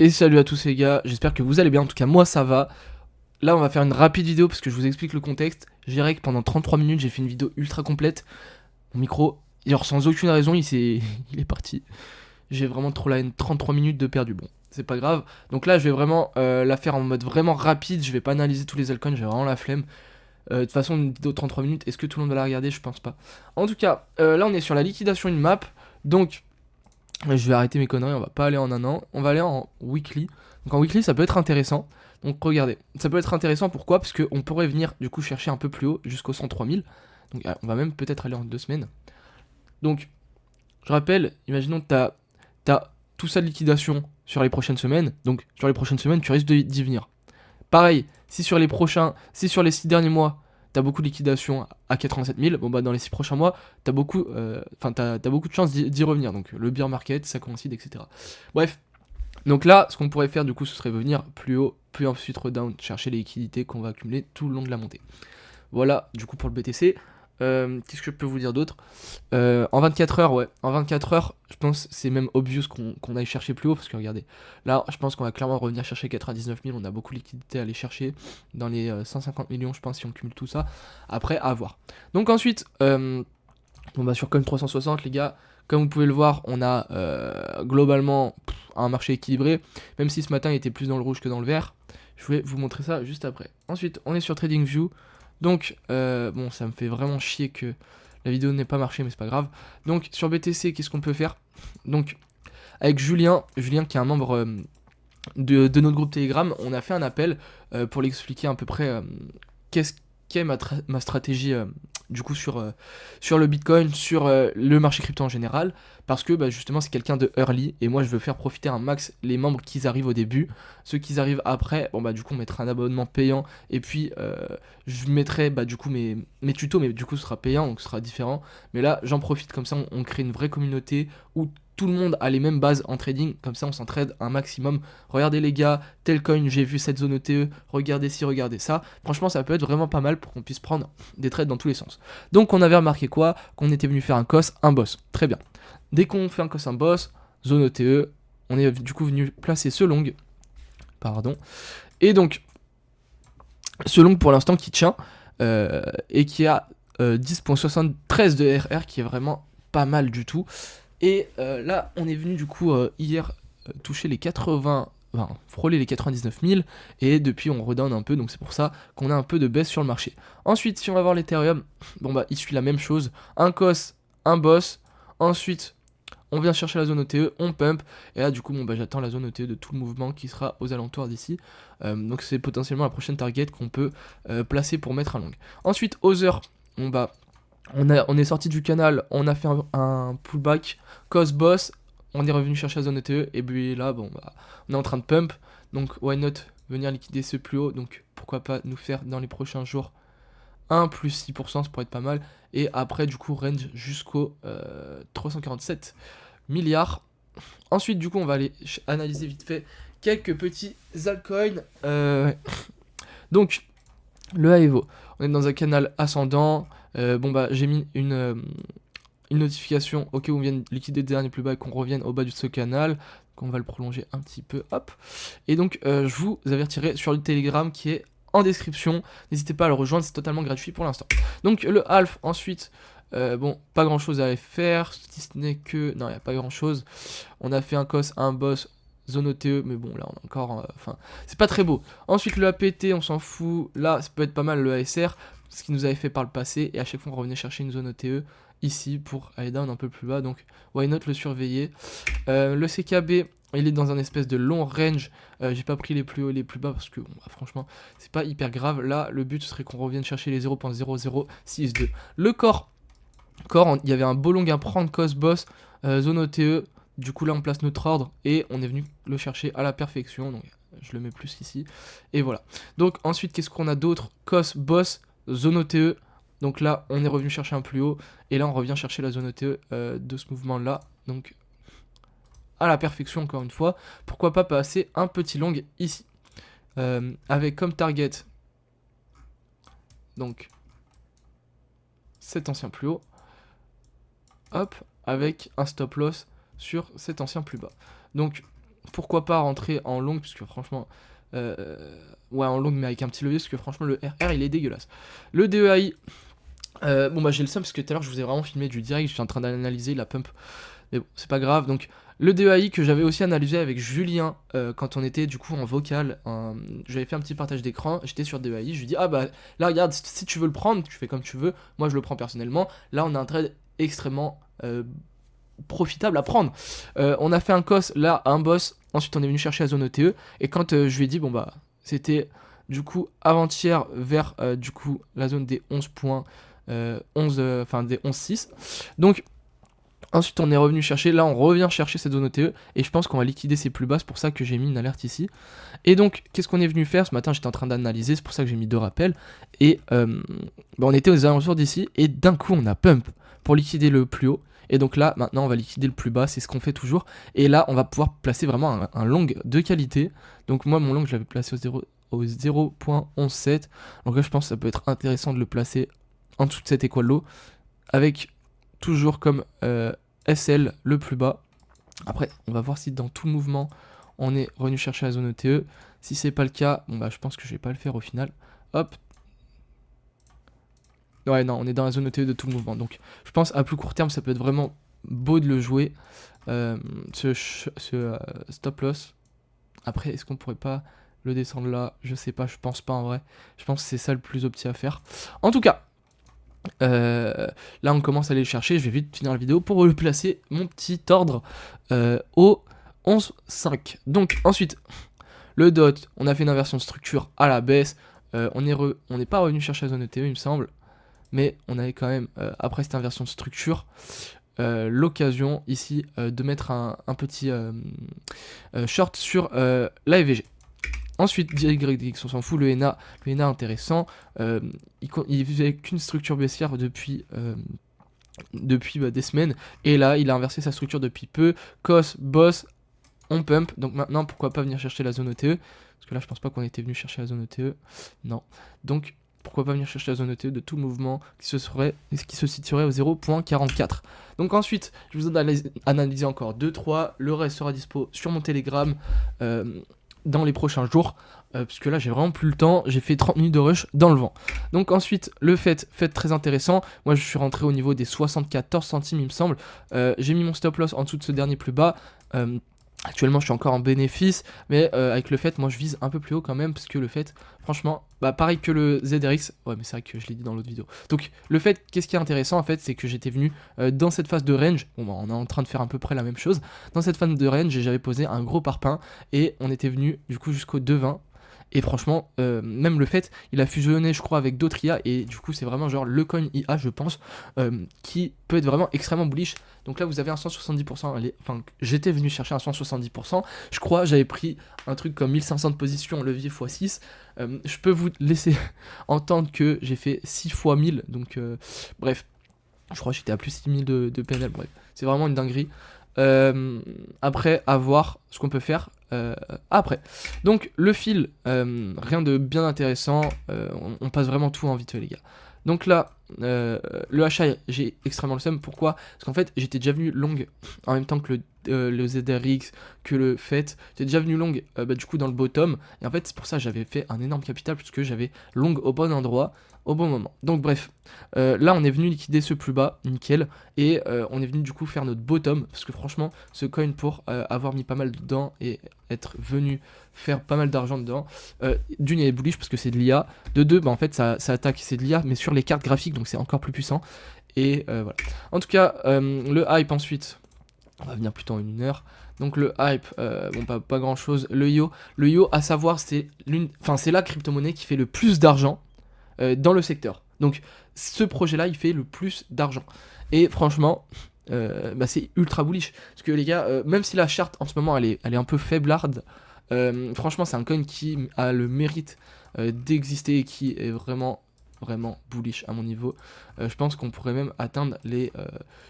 Et salut à tous les gars, j'espère que vous allez bien, en tout cas moi ça va. Là on va faire une rapide vidéo parce que je vous explique le contexte. Je dirais que pendant 33 minutes j'ai fait une vidéo ultra complète. Mon micro, genre sans aucune raison il est parti. J'ai vraiment trop la haine, 33 minutes de perdu, bon c'est pas grave. Donc là je vais vraiment la faire en mode vraiment rapide, je vais pas analyser tous les altcoins, j'ai vraiment la flemme. De toute façon une vidéo de 33 minutes, est-ce que tout le monde va la regarder? Je pense pas. En tout cas, là on est sur la liquidation d'une map, donc... Je vais arrêter mes conneries, on va pas aller en un an, on va aller en weekly. Donc en weekly ça peut être intéressant. Donc regardez, ça peut être intéressant pourquoi? Parce qu'on pourrait venir du coup chercher un peu plus haut jusqu'au 103 000. Donc on va même peut-être aller en 2 semaines. Donc je rappelle, imaginons que t'as tout ça de liquidation sur les prochaines semaines. Donc sur les prochaines semaines tu risques d'y venir. Pareil, si sur les 6 derniers mois, t'as beaucoup de liquidation à 87 000, bon bah dans les 6 prochains mois, t'as beaucoup de chances d'y revenir. Donc le bear market, ça coïncide, etc. Bref, donc là, ce qu'on pourrait faire du coup, ce serait venir plus haut, puis ensuite redown, chercher les liquidités qu'on va accumuler tout le long de la montée. Voilà, du coup pour le BTC. Qu'est-ce que je peux vous dire d'autre? En 24 heures, ouais. En 24 heures, je pense que c'est même obvious qu'on aille chercher plus haut. Parce que regardez, là, je pense qu'on va clairement revenir chercher 99 000. On a beaucoup de liquidités à aller chercher. Dans les 150 millions, je pense, si on cumule tout ça. Après, à voir. Donc ensuite, bon bah sur Coin 360, les gars, comme vous pouvez le voir, on a globalement un marché équilibré. Même si ce matin, il était plus dans le rouge que dans le vert. Je vais vous montrer ça juste après. Ensuite, on est sur TradingView. Donc, bon, ça me fait vraiment chier que la vidéo n'ait pas marché, mais c'est pas grave. Donc, sur BTC, qu'est-ce qu'on peut faire? Donc, avec Julien qui est un membre de notre groupe Telegram, on a fait un appel pour l'expliquer à peu près qu'est-ce qu'est ma stratégie du coup sur le Bitcoin, sur le marché crypto en général, parce que bah, justement c'est quelqu'un de early et moi je veux faire profiter un max les membres qui arrivent au début. Ceux qui arrivent après, bon bah du coup on mettra un abonnement payant et puis je mettrai bah du coup mes tutos, mais du coup ce sera payant donc ce sera différent. Mais là j'en profite, comme ça on crée une vraie communauté où tout le monde a les mêmes bases en trading, comme ça on s'entraide un maximum. Regardez les gars, tel coin, j'ai vu cette zone OTE, regardez ci, regardez ça. Franchement ça peut être vraiment pas mal pour qu'on puisse prendre des trades dans tous les sens. Donc on avait remarqué quoi? Qu'on était venu faire un COS, un boss. Très bien. Dès qu'on fait un COS, un boss, zone OTE, on est du coup venu placer ce long. Pardon. Et donc, ce long pour l'instant qui tient et qui a 10.73 de RR qui est vraiment pas mal du tout. Et là, on est venu du coup hier toucher les 80, enfin, frôler les 99 000, et depuis on redown un peu, donc c'est pour ça qu'on a un peu de baisse sur le marché. Ensuite, si on va voir l'Ethereum, bon bah il suit la même chose, un COS, un boss, ensuite on vient chercher la zone OTE, on pump, et là du coup bon bah j'attends la zone OTE de tout le mouvement qui sera aux alentours d'ici, donc c'est potentiellement la prochaine target qu'on peut placer pour mettre un long. Ensuite, Other, bon bah on est sorti du canal, on a fait un pullback, cause boss, on est revenu chercher la zone ETE, et puis là, bon, bah, on est en train de pump, donc why not venir liquider ce plus haut, donc pourquoi pas nous faire dans les prochains jours un plus 6%, ça pourrait être pas mal, et après, du coup, range jusqu'au 347 milliards. Ensuite, du coup, on va aller analyser vite fait quelques petits altcoins. Donc, le Aevo, on est dans un canal ascendant. Bon bah j'ai mis une notification au cas où on vienne liquider le dernier plus bas et qu'on revienne au bas de ce canal. Donc on va le prolonger un petit peu, hop. Et donc je vous avertirai sur le Telegram qui est en description. N'hésitez pas à le rejoindre, c'est totalement gratuit pour l'instant. Donc le half ensuite. Bon, pas grand chose à faire, si ce n'est que... Non, il n'y a pas grand chose. On a fait un COS, un boss, zone OTE, mais bon, là, on a encore... Enfin, c'est pas très beau. Ensuite, le APT, on s'en fout. Là, ça peut être pas mal, le ASR, ce qu'il nous avait fait par le passé. Et à chaque fois, on revenait chercher une zone OTE ici pour aller down un peu plus bas. Donc, why not le surveiller. Le CKB, il est dans un espèce de long range. J'ai pas pris les plus hauts et les plus bas parce que, bon, bah, franchement, c'est pas hyper grave. Là, le but serait qu'on revienne chercher les 0.0062. Le corps, il y avait un beau long à prendre, cos boss, zone OTE. Du coup là on place notre ordre et on est venu le chercher à la perfection. Donc je le mets plus ici. Et voilà. Donc ensuite qu'est-ce qu'on a d'autre? Cos, boss, zone OTE. Donc là on est revenu chercher un plus haut. Et là on revient chercher la zone OTE de ce mouvement là. Donc à la perfection encore une fois. Pourquoi pas passer un petit long ici. Avec comme target. Donc cet ancien plus haut. Hop, avec un stop loss sur cet ancien plus bas. Donc pourquoi pas rentrer en long, parce que franchement, ouais, en long, mais avec un petit levier, parce que franchement, le RR, il est dégueulasse. Le DEI, bon, bah, j'ai le seum, parce que tout à l'heure, je vous ai vraiment filmé du direct, j'étais en train d'analyser la pump, mais bon, c'est pas grave. Donc, le DEI que j'avais aussi analysé avec Julien, quand on était du coup en vocal, j'avais fait un petit partage d'écran, j'étais sur DEI, je lui dis, ah bah, là, regarde, si tu veux le prendre, tu fais comme tu veux, moi, je le prends personnellement. Là, on a un trade extrêmement profitable à prendre. On a fait un cos là, un boss, ensuite on est venu chercher la zone ETE, et quand je lui ai dit, bon bah, c'était du coup avant-hier vers du coup la zone des 11 points, 11, enfin des 11,6. Donc ensuite on est revenu chercher, là on revient chercher cette zone ETE, et je pense qu'on va liquider ses plus bas, c'est pour ça que j'ai mis une alerte ici. Et donc qu'est-ce qu'on est venu faire ce matin, j'étais en train d'analyser, c'est pour ça que j'ai mis 2 rappels, et bah, on était aux alentours d'ici, et d'un coup on a pump pour liquider le plus haut. Et donc là, maintenant, on va liquider le plus bas, c'est ce qu'on fait toujours. Et là, on va pouvoir placer vraiment un long de qualité. Donc moi, mon long, je l'avais placé au 0.117. Donc là, je pense que ça peut être intéressant de le placer en dessous de cette étoile low, avec toujours comme SL le plus bas. Après, on va voir si dans tout le mouvement, on est revenu chercher la zone ETE. Si c'est pas le cas, bon bah, je pense que je vais pas le faire au final. Hop. Ouais, non, on est dans la zone ETE de tout le mouvement. Donc, je pense à plus court terme, ça peut être vraiment beau de le jouer. Stop loss. Après, est-ce qu'on pourrait pas le descendre là? Je sais pas, je pense pas en vrai. Je pense que c'est ça le plus opti à faire. En tout cas, là on commence à aller le chercher. Je vais vite finir la vidéo pour replacer mon petit ordre au 11,5. Donc, ensuite, le dot, on a fait une inversion de structure à la baisse. On n'est pas revenu chercher la zone ETE, il me semble. Mais on avait quand même, après cette inversion de structure, l'occasion ici de mettre un petit short sur la FVG. Ensuite, DYDX, on s'en fout, le NA intéressant, il faisait qu'une structure baissière depuis des semaines, et là il a inversé sa structure depuis peu, COS, boss, on pump, donc maintenant pourquoi pas venir chercher la zone ETE, parce que là je pense pas qu'on était venu chercher la zone ETE, non, donc pourquoi pas venir chercher la zone ETE de tout mouvement qui se situerait au 0.44. Donc ensuite, je vous ai analysé encore 2-3, le reste sera dispo sur mon Telegram dans les prochains jours, puisque là j'ai vraiment plus le temps, j'ai fait 30 minutes de rush dans le vent. Donc ensuite, le fait très intéressant, moi je suis rentré au niveau des 74 centimes il me semble, j'ai mis mon stop loss en dessous de ce dernier plus bas, actuellement je suis encore en bénéfice, mais avec le fait, moi je vise un peu plus haut quand même, parce que le fait, franchement, bah pareil que le ZRX, ouais mais c'est vrai que je l'ai dit dans l'autre vidéo. Donc le fait, qu'est-ce qui est intéressant en fait, c'est que j'étais venu dans cette phase de range, bon bah, on est en train de faire à peu près la même chose, dans cette phase de range j'avais posé un gros parpaing, et on était venu du coup jusqu'au 2,20. Et franchement, même le fait, il a fusionné, je crois, avec d'autres IA, et du coup, c'est vraiment genre le coin IA, je pense, qui peut être vraiment extrêmement bullish. Donc là, vous avez un 170%, enfin, j'étais venu chercher un 170%, je crois, j'avais pris un truc comme 1500 de position, levier x6, je peux vous laisser entendre que j'ai fait 6 fois 1000, donc bref, je crois que j'étais à plus 6000 de PNL, bref, c'est vraiment une dinguerie. Après, à voir ce qu'on peut faire après. Donc, le fil, rien de bien intéressant. On passe vraiment tout en vite fait, les gars. Donc là, le achat, j'ai extrêmement le seum. Pourquoi? Parce qu'en fait, j'étais déjà venu long en même temps que le ZRX, que le FET. J'étais déjà venu long du coup dans le bottom. Et en fait, c'est pour ça que j'avais fait un énorme capital, puisque j'avais long au bon endroit, au bon moment. Donc bref, là on est venu liquider ce plus bas, nickel. Et on est venu du coup faire notre bottom, parce que franchement, ce coin pour avoir mis pas mal dedans et être venu faire pas mal d'argent dedans, d'une il est bullish parce que c'est de l'IA, de deux bah en fait ça attaque, c'est de l'IA mais sur les cartes graphiques, donc c'est encore plus puissant. Et voilà, en tout cas le hype ensuite, on va venir plutôt en une heure. Donc le hype, bon pas grand chose. Le yo à savoir c'est la crypto-monnaie qui fait le plus d'argent dans le secteur. Donc ce projet là il fait le plus d'argent, et franchement bah, c'est ultra bullish, parce que les gars, même si la charte en ce moment elle est un peu faiblarde, franchement c'est un coin qui a le mérite d'exister, et qui est vraiment bullish à mon niveau. Je pense qu'on pourrait même atteindre les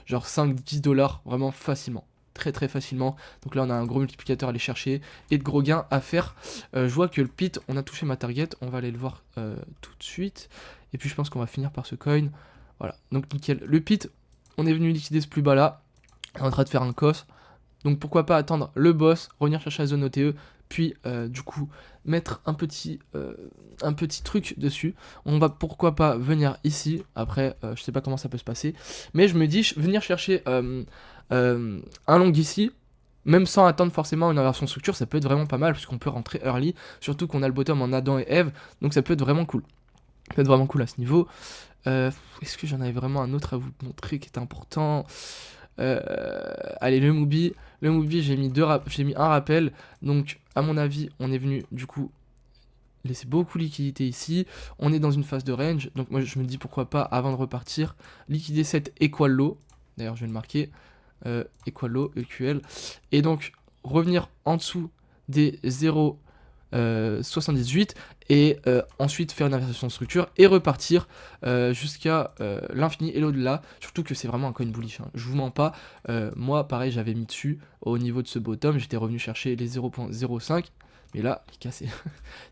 genre 5-10 dollars vraiment facilement, très facilement. Donc là on a un gros multiplicateur à aller chercher et de gros gains à faire. Je vois que le pit, on a touché ma target, on va aller le voir tout de suite, et puis je pense qu'on va finir par ce coin. Voilà, donc nickel. Le pit, on est venu liquider ce plus bas là, on est en train de faire un cos, Donc pourquoi pas attendre le boss, revenir chercher la zone OTE, puis du coup mettre un petit truc dessus. On va pourquoi pas venir ici. Après, je sais pas comment ça peut se passer, mais je me dis venir chercher un long ici. Même sans attendre forcément une inversion de structure, ça peut être vraiment pas mal, puisqu'on peut rentrer early, surtout qu'on a le bottom en Adam et Eve, donc ça peut être vraiment cool. Ça peut être vraiment cool à ce niveau. Est-ce que j'en avais vraiment un autre à vous montrer qui était important? Allez, le Mubi. Le Mubi, j'ai mis un rappel, donc à mon avis, on est venu du coup laisser beaucoup de liquidité ici. On est dans une phase de range, donc moi je me dis pourquoi pas, avant de repartir, liquider cette equal low. D'ailleurs, je vais le marquer. Equal low, EQL, et donc revenir en dessous des 0,78 et ensuite faire une inversion de structure et repartir jusqu'à l'infini et l'au-delà, surtout que c'est vraiment un coin bullish, hein. Je vous mens pas, moi pareil j'avais mis dessus au niveau de ce bottom, j'étais revenu chercher les 0,05, mais là, les gars, c'est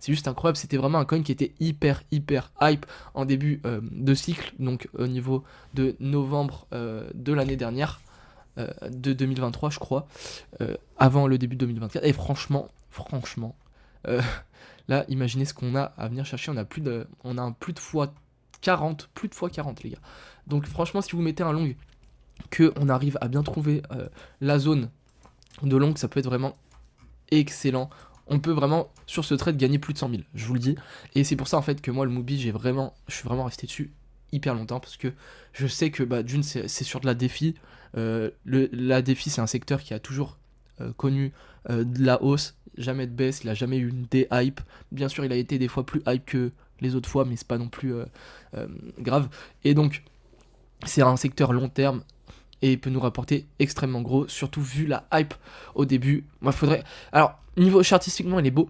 juste incroyable. C'était vraiment un coin qui était hyper hype en début de cycle, donc au niveau de novembre de l'année dernière, de 2023 je crois, avant le début de 2024, et franchement, là imaginez ce qu'on a à venir chercher, on a un plus de fois 40, les gars. Donc franchement, si vous mettez un long, que on arrive à bien trouver la zone de long, ça peut être vraiment excellent. On peut vraiment sur ce trade gagner plus de 100 000, je vous le dis, et c'est pour ça en fait que moi le Mubi, je suis vraiment resté dessus hyper longtemps, parce que je sais que d'une c'est sur de la défi. La défi, c'est un secteur qui a toujours connu de la hausse, jamais de baisse, il a jamais eu une déhype. Bien sûr, il a été des fois plus hype que les autres fois, mais c'est pas non plus grave. Et donc, c'est un secteur long terme et il peut nous rapporter extrêmement gros, surtout vu la hype au début. Moi, faudrait. Alors, niveau artistiquement, il est beau.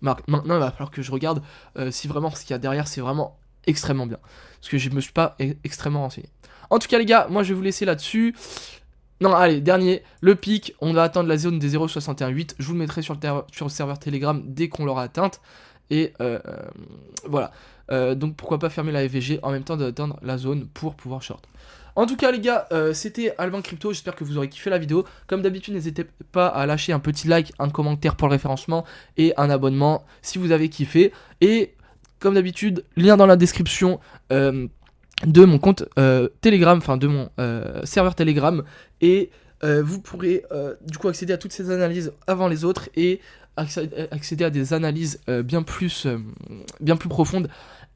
Maintenant, il va falloir que je regarde si vraiment ce qu'il y a derrière, c'est vraiment extrêmement bien. Parce que je me suis pas extrêmement renseigné. En tout cas, les gars, moi je vais vous laisser là-dessus. Non, allez, dernier, le pic. On va atteindre la zone des 0,618. Je vous le mettrai sur le serveur Telegram dès qu'on l'aura atteinte. Et voilà. Donc pourquoi pas fermer la FVG en même temps d'atteindre la zone pour pouvoir short. En tout cas, les gars, c'était Albin Crypto. J'espère que vous aurez kiffé la vidéo. Comme d'habitude, n'hésitez pas à lâcher un petit like, un commentaire pour le référencement et un abonnement si vous avez kiffé. Et comme d'habitude, lien dans la description de mon compte Telegram, enfin de mon serveur Telegram, et vous pourrez du coup accéder à toutes ces analyses avant les autres et accéder à des analyses bien plus profondes.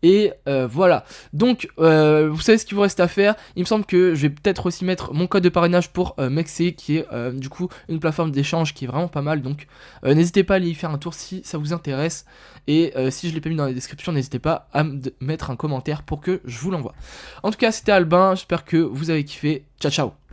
Et voilà, donc vous savez ce qu'il vous reste à faire. Il me semble que je vais peut-être aussi mettre mon code de parrainage pour Mexi, qui est du coup une plateforme d'échange qui est vraiment pas mal. Donc n'hésitez pas à aller y faire un tour si ça vous intéresse. Et si je l'ai pas mis dans la description, n'hésitez pas à me mettre un commentaire pour que je vous l'envoie. En tout cas, c'était Albin, j'espère que vous avez kiffé. Ciao ciao.